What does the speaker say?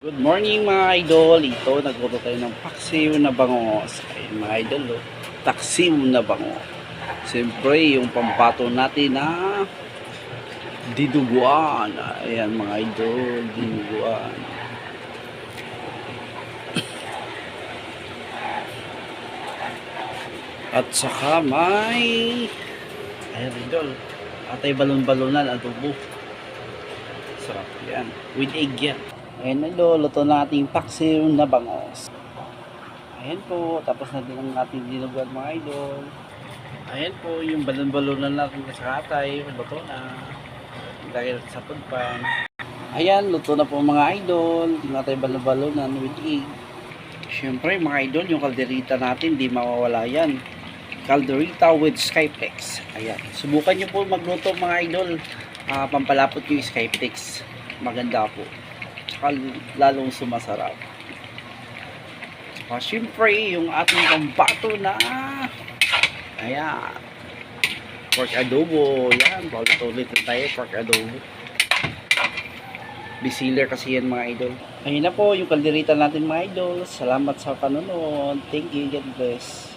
Good morning mga idol. Ito, nagluto tayo ng paksiw na bangos. Ayun mga idol, oh. Taksiw na bango. Siyempre, yung pampato natin na dinuguan. Ayan mga idol, dinuguan. At saka may ayan idol, atay balon-balonan, adobo. Sarap yan. With egg yan. Ayan na luto natin paksiw na bangos. Ayan po, tapos na din ang ating dinuguan mga idol. Ayan po, yung balon-balonan natin sa katay, luto na. Dahil sa pagpan. Ayan, luto na po mga idol. Yung ating balon-balonan with egg. Siyempre mga idol, yung kalderita natin, di mawawala yan. Calderita with Skyflex. Ayan, subukan nyo po magluto mga idol. Pampalapot yung Skyflex. Maganda po. Tsaka lalong sumasarap. Tsaka syempre yung ating pambato na ayan, pork adobo. Yan, paulit-ulit na tayo, pork adobo. Bisiler kasi yan mga idol. Ayun na po yung kalderita natin mga idol. Salamat sa panonood. Thank you, God bless.